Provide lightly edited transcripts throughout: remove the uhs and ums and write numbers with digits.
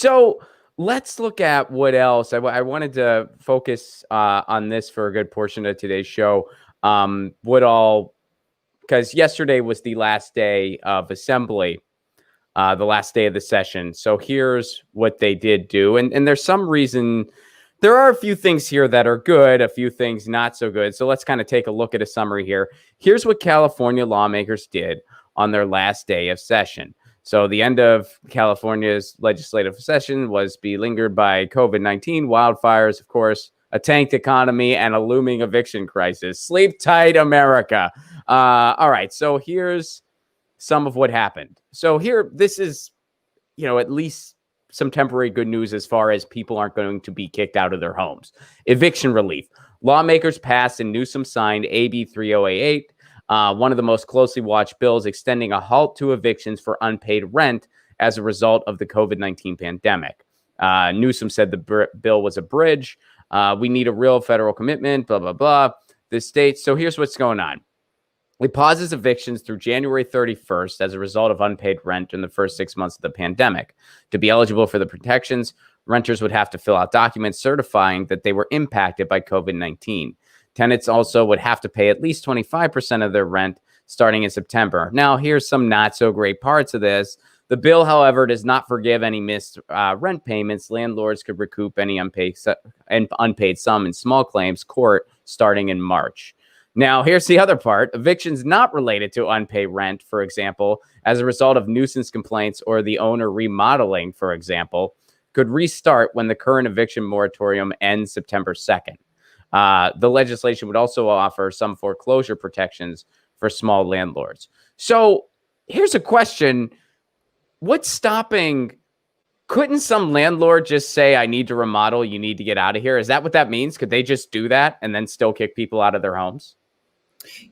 So let's look at what else. I wanted to focus on this for a good portion of today's show. Because yesterday was the last day of assembly, the last day of the session. So here's what they did do. And there's some reason, there are a few things here that are good, a few things not so good. So let's kind of take a look at a summary here. Here's what California lawmakers did on their last day of session. So the end of California's legislative session was beleaguered by COVID-19, wildfires, of course, a tanked economy, and a looming eviction crisis. Sleep tight, America. All right, so here's some of what happened. So here, this is, at least some temporary good news as far as people aren't going to be kicked out of their homes. Eviction relief. Lawmakers passed and Newsom signed AB 3088, one of the most closely watched bills extending a halt to evictions for unpaid rent as a result of the COVID-19 pandemic. Newsom said the bill was a bridge. We need a real federal commitment, blah, blah, blah. The states. So here's what's going on. It pauses evictions through January 31st as a result of unpaid rent in the first 6 months of the pandemic. To be eligible for the protections, renters would have to fill out documents certifying that they were impacted by COVID-19. Tenants also would have to pay at least 25% of their rent starting in September. Now, here's some not so great parts of this. The bill, however, does not forgive any missed rent payments. Landlords could recoup any unpaid sum in small claims court starting in March. Now, here's the other part. Evictions not related to unpaid rent, for example, as a result of nuisance complaints or the owner remodeling, for example, could restart when the current eviction moratorium ends September 2nd. The legislation would also offer some foreclosure protections for small landlords. So here's a question. What's stopping? Couldn't some landlord just say, I need to remodel, you need to get out of here? Is that what that means? Could they just do that and then still kick people out of their homes?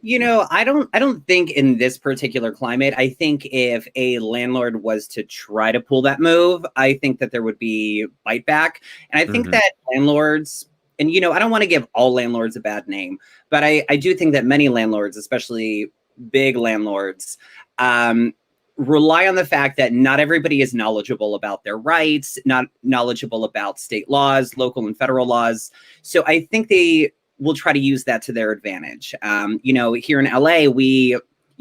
I don't think in this particular climate, I think if a landlord was to try to pull that move, I think that there would be bite back. And I think that landlords, and, I don't want to give all landlords a bad name, but I do think that many landlords, especially big landlords, rely on the fact that not everybody is knowledgeable about their rights, not knowledgeable about state laws, local and federal laws. So I think they will try to use that to their advantage. Here in LA, we,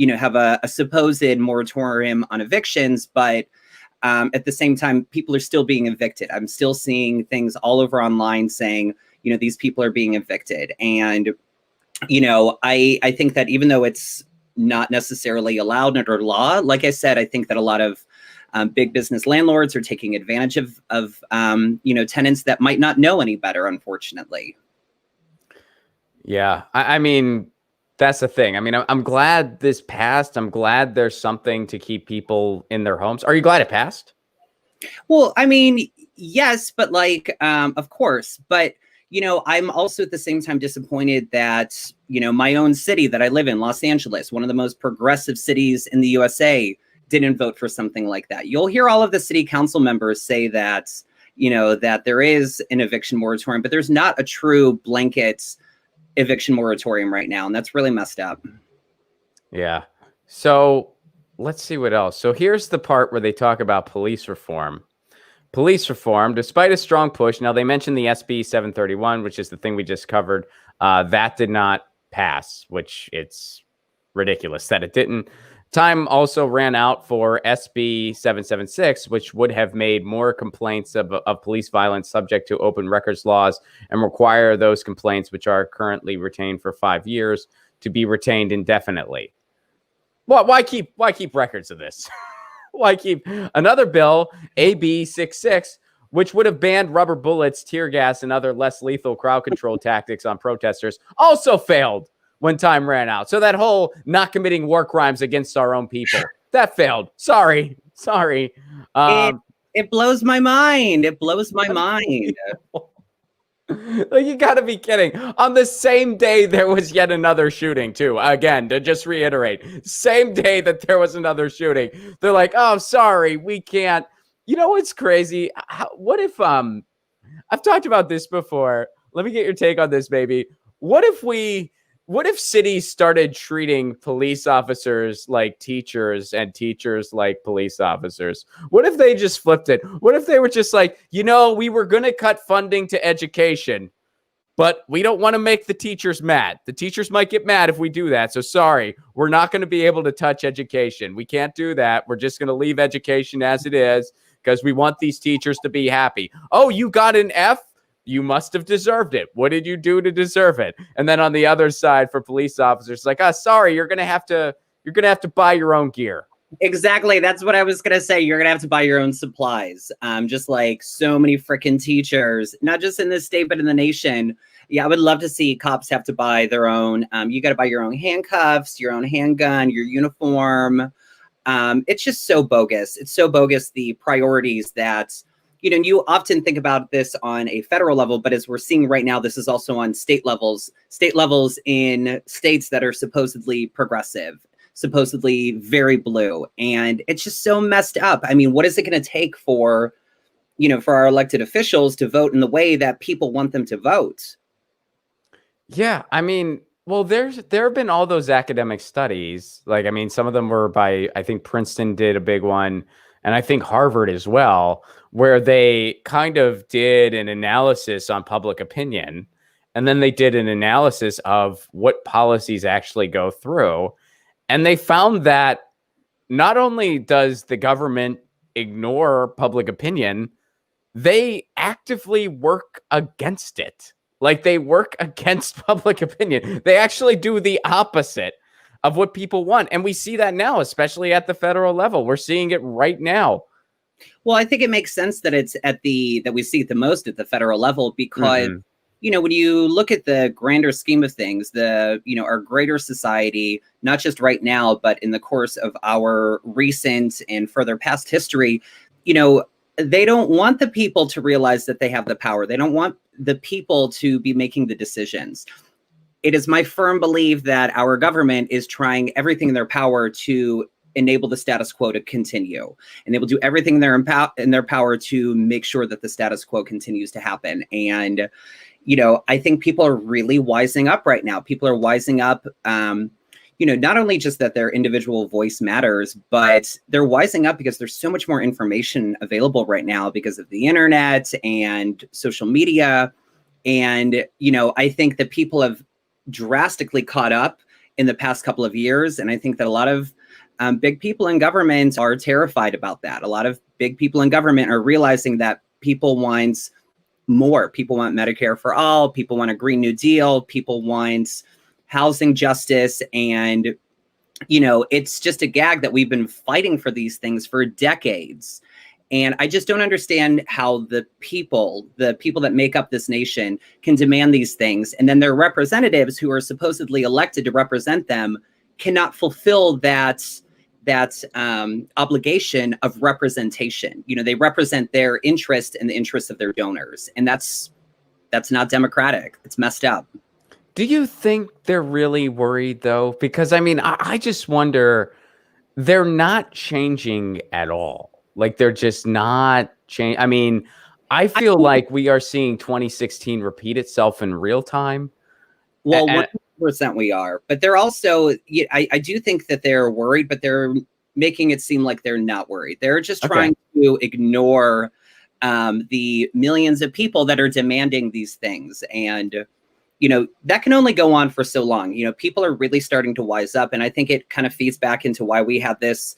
have a supposed moratorium on evictions, but at the same time, people are still being evicted. I'm still seeing things all over online saying, these people are being evicted. And, I think that even though it's not necessarily allowed under law, like I said, I think that a lot of big business landlords are taking advantage of tenants that might not know any better, unfortunately. Yeah, I mean, that's the thing. I mean, I'm glad this passed. I'm glad there's something to keep people in their homes. Are you glad it passed? Well, I mean, yes, but of course. But, I'm also at the same time disappointed that, my own city that I live in, Los Angeles, one of the most progressive cities in the USA, didn't vote for something like that. You'll hear all of the city council members say that, that there is an eviction moratorium, but there's not a true blanket eviction moratorium right now. And that's really messed up. Yeah. So let's see what else. So here's the part where they talk about police reform. Police reform, despite a strong push. Now, they mentioned the SB 731, which is the thing we just covered. That did not pass, which it's ridiculous that it didn't. Time also ran out for SB 776, which would have made more complaints of police violence subject to open records laws and require those complaints, which are currently retained for 5 years, to be retained indefinitely. Well, why keep records of this? Why keep another bill, AB 66, which would have banned rubber bullets, tear gas, and other less lethal crowd control tactics on protesters, also failed when time ran out. So that whole not committing war crimes against our own people, that failed. Sorry. It blows my mind. It blows my mind. You got to be kidding. On the same day, there was yet another shooting, too. Again, to just reiterate, same day that there was another shooting. They're like, oh, sorry, we can't. You know what's crazy? What if, I've talked about this before. Let me get your take on this, baby. What if we what if cities started treating police officers like teachers and teachers like police officers? What if they just flipped it? What if they were just like, we were going to cut funding to education, but we don't want to make the teachers mad. The teachers might get mad if we do that. So sorry, we're not going to be able to touch education. We can't do that. We're just going to leave education as it is because we want these teachers to be happy. Oh, you got an F? You must have deserved it. What did you do to deserve it? And then on the other side for police officers, like, sorry, you're going to have to buy your own gear. Exactly. That's what I was going to say. You're going to have to buy your own supplies. Just like so many freaking teachers, not just in this state, but in the nation. Yeah, I would love to see cops have to buy their own. You got to buy your own handcuffs, your own handgun, your uniform. It's just so bogus. It's so bogus, the priorities that, you often think about this on a federal level, but as we're seeing right now, this is also on state levels in states that are supposedly progressive, supposedly very blue. And it's just so messed up. I mean, what is it going to take for our elected officials to vote in the way that people want them to vote? Yeah. I mean, well, there have been all those academic studies. Like, I mean, some of them were by, I think Princeton did a big one, and I think Harvard as well, where they kind of did an analysis on public opinion. And then they did an analysis of what policies actually go through. And they found that not only does the government ignore public opinion, they actively work against it. Like, they work against public opinion. They actually do the opposite of what people want. And we see that now, especially at the federal level. We're seeing it right now. Well, I think it makes sense that it's that we see it the most at the federal level because, when you look at the grander scheme of things, our greater society, not just right now, but in the course of our recent and further past history, they don't want the people to realize that they have the power. They don't want the people to be making the decisions. It is my firm belief that our government is trying everything in their power to enable the status quo to continue. And they will do everything in their power to make sure that the status quo continues to happen. And, I think people are really wising up right now. People are wising up, not only just that their individual voice matters, but they're wising up because there's so much more information available right now because of the internet and social media. And, I think that people have drastically caught up in the past couple of years. And I think that a lot of big people in government are terrified about that. A lot of big people in government are realizing that people want more. People want Medicare for all. People want a Green New Deal. People want housing justice. And, it's just a gag that we've been fighting for these things for decades. And I just don't understand how the people that make up this nation can demand these things. And then their representatives who are supposedly elected to represent them cannot fulfill that obligation of representation. They represent their interest and the interests of their donors. And that's not democratic. It's messed up. Do you think they're really worried, though? Because, I mean, I just wonder, they're not changing at all. Like, they're just not changing. I mean, I feel like we are seeing 2016 repeat itself in real time. Well, 100% we are. But they're also, I do think that they're worried, but they're making it seem like they're not worried. They're just trying to ignore the millions of people that are demanding these things. And, that can only go on for so long. People are really starting to wise up. And I think it kind of feeds back into why we have this,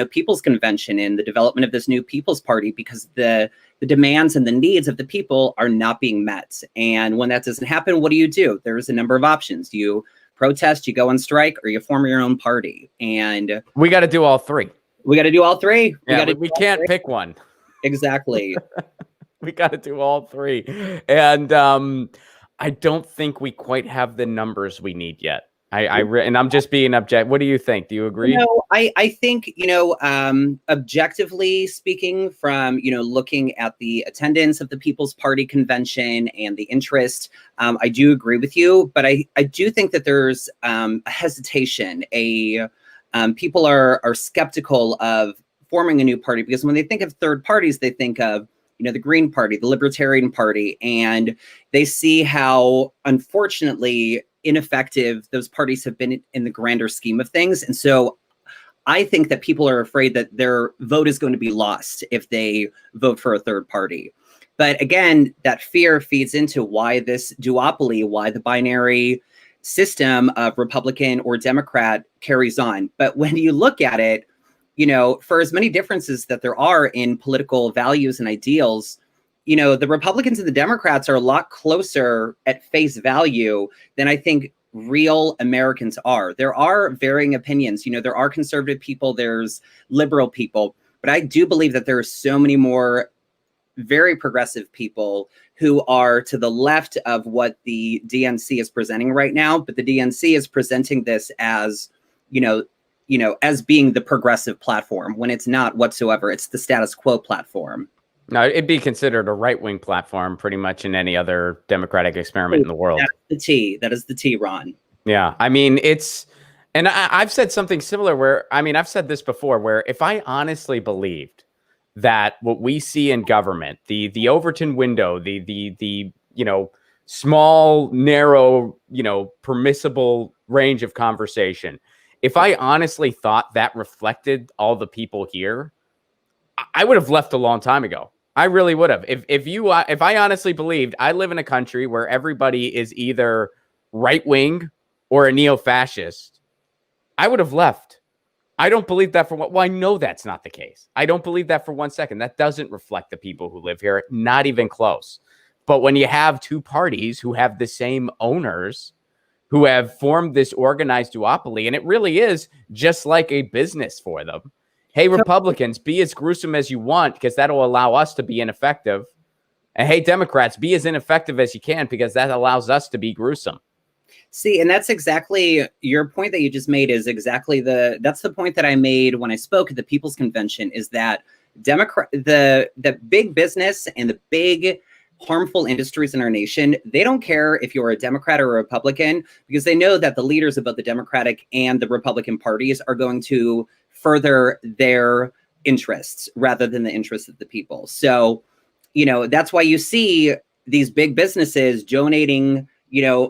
People's Convention and the development of this new People's Party, because the demands and the needs of the people are not being met. And when that doesn't happen, what do? There's a number of options. You protest, you go on strike, or you form your own party. And we got to do all three. We got to do all three. We can't pick one. Exactly. We got to do all three. And I don't think we quite have the numbers we need yet. And I'm just being objective. What do you think? Do you agree? I think, objectively speaking, from, looking at the attendance of the People's Party convention and the interest, I do agree with you. But I do think that there's a hesitation. People are skeptical of forming a new party because when they think of third parties, they think of the Green Party, the Libertarian Party, and they see how, unfortunately, ineffective those parties have been in the grander scheme of things. And so I think that people are afraid that their vote is going to be lost if they vote for a third party. But again, that fear feeds into why this duopoly, why the binary system of Republican or Democrat carries on. But when you look at it, for as many differences that there are in political values and ideals, the Republicans and the Democrats are a lot closer at face value than I think real Americans are. There are varying opinions. There are conservative people, there's liberal people, but I do believe that there are so many more very progressive people who are to the left of what the DNC is presenting right now. But the DNC is presenting this as, as being the progressive platform when it's not whatsoever. It's the status quo platform. No, it'd be considered a right-wing platform pretty much in any other democratic experiment in the world. That's the T. That is the T, Ron. Yeah. I mean, and I've said something similar where, I've said this before, where if I honestly believed that what we see in government, the Overton window, the small, narrow, permissible range of conversation, if I honestly thought that reflected all the people here, I would have left a long time ago. I really would have. If I honestly believed I live in a country where everybody is either right wing or a neo-fascist, I would have left. I don't believe that well, I know that's not the case. I don't believe that for 1 second. That doesn't reflect the people who live here, not even close. But when you have two parties who have the same owners, who have formed this organized duopoly, and it really is just like a business for them. Hey, Republicans, be as gruesome as you want because that'll allow us to be ineffective. And hey, Democrats, be as ineffective as you can because that allows us to be gruesome. See, and that's exactly your point that you just made is exactly that's the point that I made when I spoke at the People's Convention is that the big business and the big harmful industries in our nation, they don't care if you're a Democrat or a Republican because they know that the leaders of both the Democratic and the Republican parties are going to further their interests rather than the interests of the people. So, that's why you see these big businesses donating,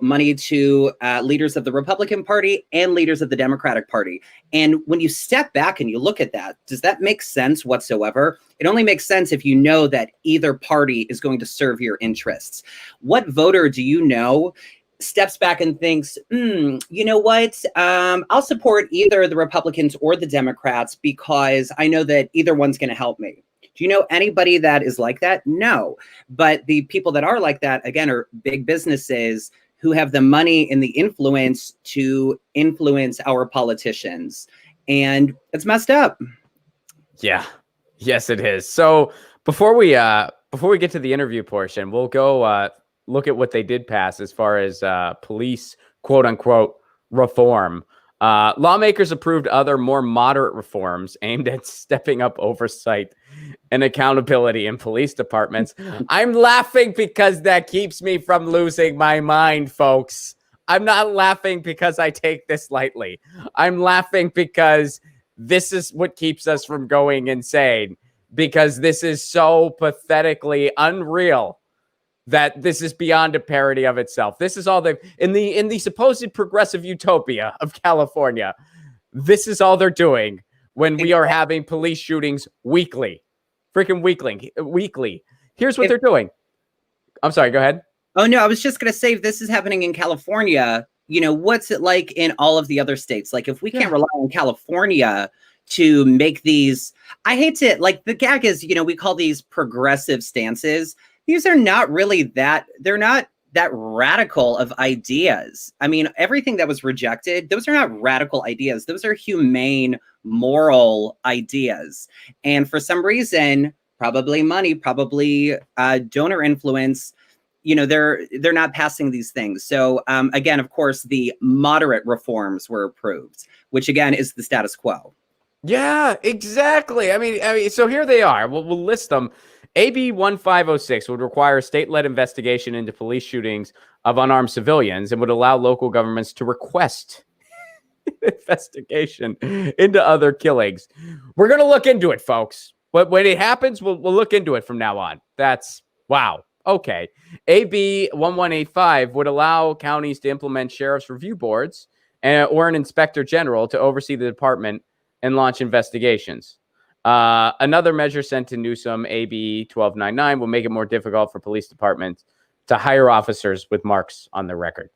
money to leaders of the Republican Party and leaders of the Democratic Party. And when you step back and you look at that, does that make sense whatsoever? It only makes sense if you know that either party is going to serve your interests. What voter do you know steps back and thinks, you know what? I'll support either the Republicans or the Democrats because I know that either one's going to help me. Do you know anybody that is like that? No. But the people that are like that, again, are big businesses who have the money and the influence to influence our politicians. And it's messed up. Yeah. Yes, it is. So before we get to the interview portion, we'll go look at what they did pass as far as police, quote unquote, reform. Lawmakers approved other more moderate reforms aimed at stepping up oversight and accountability in police departments. I'm laughing because that keeps me from losing my mind, folks. I'm not laughing because I take this lightly. I'm laughing because this is what keeps us from going insane, because this is so pathetically unreal that this is beyond a parody of itself. This is all they've in the supposed progressive utopia of California. This is all they're doing when we are having police shootings weekly. Freaking weekly. Here's what they're doing. I'm sorry, go ahead. Oh no, I was just gonna say if this is happening in California, what's it like in all of the other states? Like if we can't rely on California to make these, I hate to the gag is, we call these progressive stances. These are not really they're not that radical of ideas. I mean, everything that was rejected, those are not radical ideas. Those are humane, moral ideas. And for some reason, probably money, probably donor influence, they're not passing these things. So again, of course, the moderate reforms were approved, which again is the status quo. Yeah, exactly. I mean, so here they are. We'll list them. AB 1506 would require a state-led investigation into police shootings of unarmed civilians and would allow local governments to request investigation into other killings. We're going to look into it, folks. But when it happens, we'll look into it from now on. That's wow. Okay. AB 1185 would allow counties to implement sheriff's review boards or an inspector general to oversee the department and launch investigations. Another measure sent to Newsom, AB 1299, will make it more difficult for police departments to hire officers with marks on their record.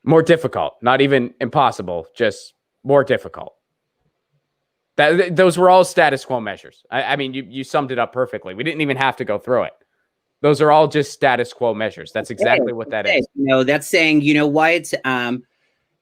More difficult, not even impossible, just more difficult. Those were all status quo measures. I mean, you summed it up perfectly. We didn't even have to go through it. Those are all just status quo measures. That's exactly what that is. That's saying, what?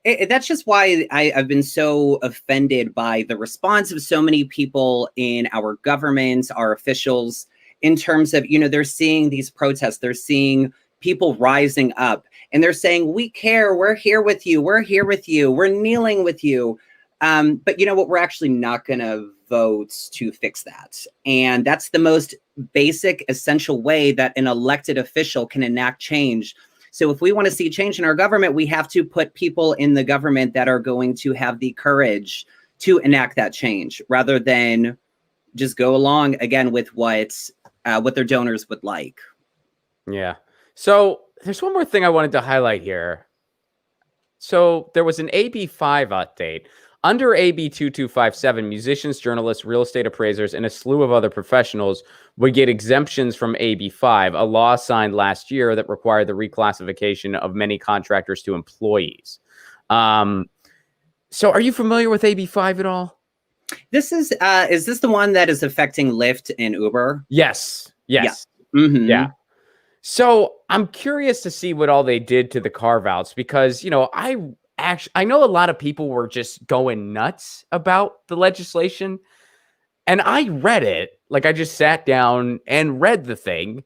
That's just why I've been so offended by the response of so many people in our government, our officials, in terms of, they're seeing these protests, they're seeing people rising up, and they're saying, we care, we're here with you, we're here with you, we're kneeling with you. But you know what? We're actually not going to vote to fix that. And that's the most basic, essential way that an elected official can enact change. So if we want to see change in our government, we have to put people in the government that are going to have the courage to enact that change, rather than just go along again with what their donors would like. Yeah. So there's one more thing I wanted to highlight here. So there was an AB 5 update. Under AB 2257, musicians, journalists, real estate appraisers, and a slew of other professionals would get exemptions from AB 5, a law signed last year that required the reclassification of many contractors to employees. So are you familiar with AB 5 at all? This is this the one that is affecting Lyft and Uber? Yes. Yeah. Mm-hmm. Yeah. So I'm curious to see what all they did to the carve-outs, because, I know a lot of people were just going nuts about the legislation, and I read it. Like, I just sat down and read the thing,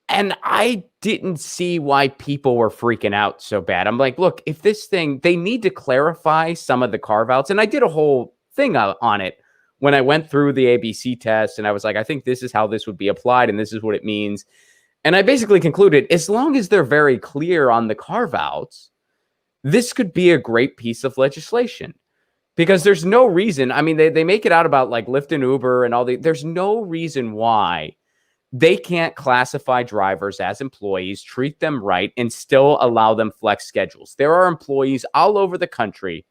and I didn't see why people were freaking out so bad. I'm like, look, if this thing, they need to clarify some of the carve-outs, and I did a whole thing on it when I went through the ABC test, and I was like, I think this is how this would be applied, and this is what it means. And I basically concluded, as long as they're very clear on the carve-outs, this could be a great piece of legislation, because there's no reason. I mean, they make it out about like Lyft and Uber and all there's no reason why they can't classify drivers as employees, treat them right, and still allow them flex schedules. There are employees all over the country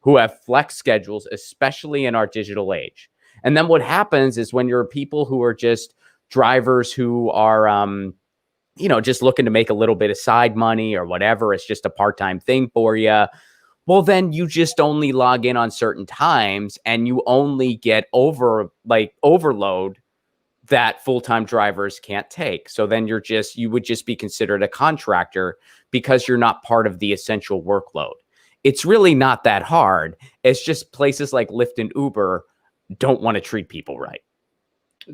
who have flex schedules, especially in our digital age. And then what happens is, when you're people who are just drivers who are, just looking to make a little bit of side money or whatever, it's just a part-time thing for you. Well, then you just only log in on certain times, and you only get overload that full-time drivers can't take. So then you would just be considered a contractor because you're not part of the essential workload. It's really not that hard. It's just places like Lyft and Uber don't want to treat people right.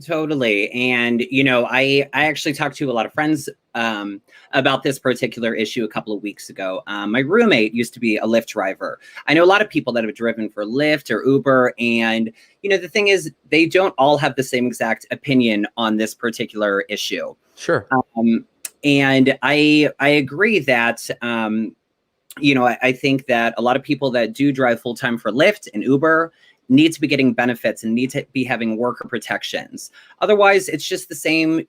Totally. And, I actually talked to a lot of friends about this particular issue a couple of weeks ago. My roommate used to be a Lyft driver. I know a lot of people that have driven for Lyft or Uber. And, the thing is, they don't all have the same exact opinion on this particular issue. Sure. And I agree that, I think that a lot of people that do drive full time for Lyft and Uber need to be getting benefits and need to be having worker protections. Otherwise, it's just the same,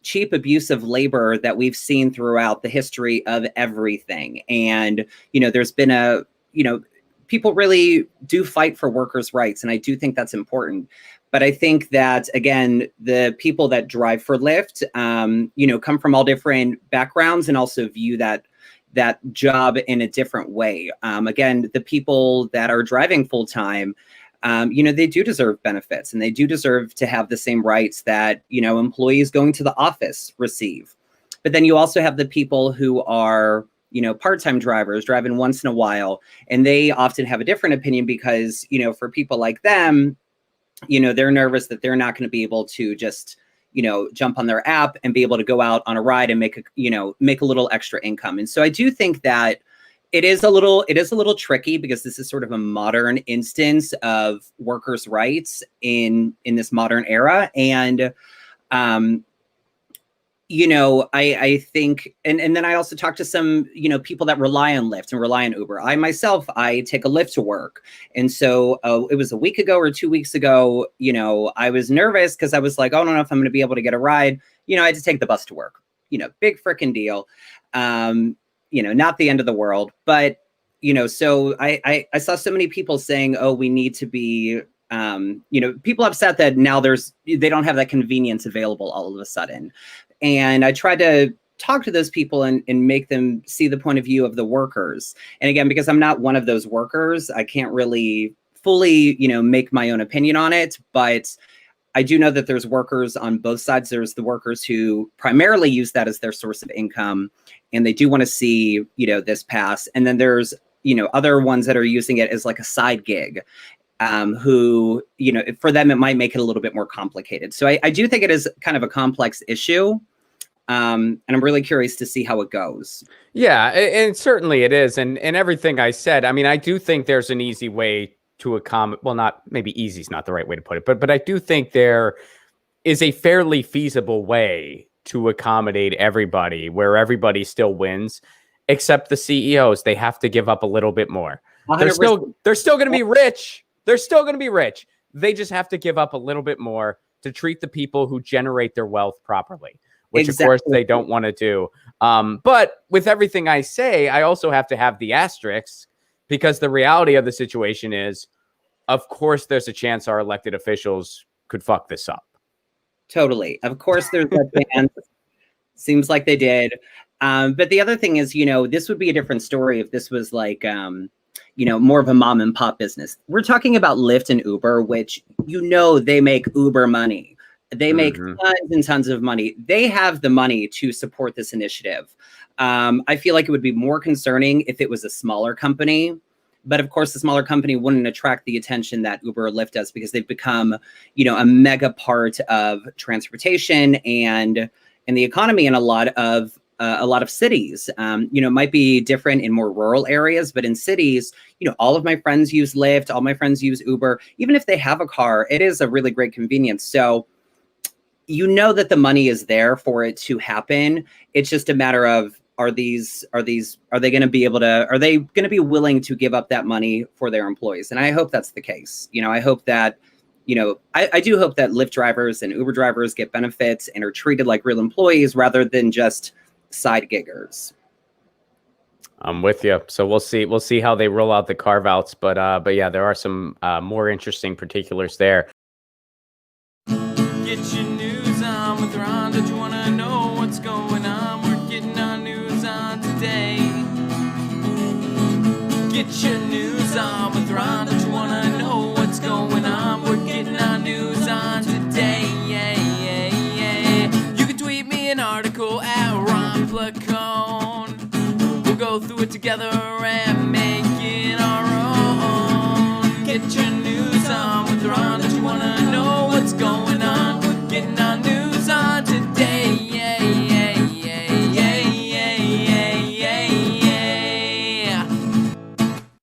cheap abuse of labor that we've seen throughout the history of everything. And, there's been people really do fight for workers' rights. And I do think that's important. But I think that, again, the people that drive for Lyft, come from all different backgrounds and also view that job in a different way. Again, the people that are driving full time, they do deserve benefits, and they do deserve to have the same rights that, employees going to the office receive. But then you also have the people who are, part-time drivers driving once in a while, and they often have a different opinion because, for people like them, they're nervous that they're not going to be able to just jump on their app and be able to go out on a ride and make a little extra income. And so I do think that it is a little tricky, because this is sort of a modern instance of workers' rights in this modern era. And, I think, and then I also talked to some, people that rely on Lyft and rely on Uber. I take a Lyft to work. And so it was a week ago or 2 weeks ago, I was nervous because I was like, oh, I don't know if I'm going to be able to get a ride. I had to take the bus to work, big freaking deal. Not the end of the world, but, so I saw so many people saying, oh, we need to be, people upset that now they don't have that convenience available all of a sudden. And I tried to talk to those people and make them see the point of view of the workers. And again, because I'm not one of those workers, I can't really fully, make my own opinion on it. But I do know that there's workers on both sides. There's the workers who primarily use that as their source of income, and they do want to see, this pass. And then there's, other ones that are using it as like a side gig. Who, for them, it might make it a little bit more complicated. So I do think it is kind of a complex issue. And I'm really curious to see how it goes. Yeah, and certainly it is. And everything I said, I mean, I do think there's an easy way to accommodate. Well, maybe easy is not the right way to put it, but I do think there is a fairly feasible way to accommodate everybody where everybody still wins, except the CEOs. They have to give up a little bit more. 100%. They're still going to be rich. They're still going to be rich. They just have to give up a little bit more to treat the people who generate their wealth properly, which of course they don't want to do. But with everything I say, I also have to have the asterisks, because the reality of the situation is, of course, there's a chance our elected officials could fuck this up. Totally. Of course, there's that chance. Seems like they did. But the other thing is, this would be a different story if this was like, more of a mom and pop business. We're talking about Lyft and Uber, which, they make Uber money. They make tons and tons of money. They have the money to support this initiative. I feel like it would be more concerning if it was a smaller company. But of course, the smaller company wouldn't attract the attention that Uber or Lyft does, because they've become, a mega part of transportation and the economy in a lot of cities. It might be different in more rural areas, but in cities, all of my friends use Lyft, all my friends use Uber. Even if they have a car, it is a really great convenience. So, that the money is there for it to happen. It's just a matter of, are they going to be willing to give up that money for their employees? And I hope that's the case. I hope that, I do hope that Lyft drivers and Uber drivers get benefits and are treated like real employees rather than just side giggers. I'm with you. So we'll see how they roll out the carve outs. But yeah, there are some more interesting particulars there. Get your news on with Ron. Don't you want to know what's going on? We're getting our news on today. Get your news on with Ron. Don't you want to know what's going on? We're getting our news on today. You can tweet me an article at Ron Placone. We'll go through it together and make it our own. Get your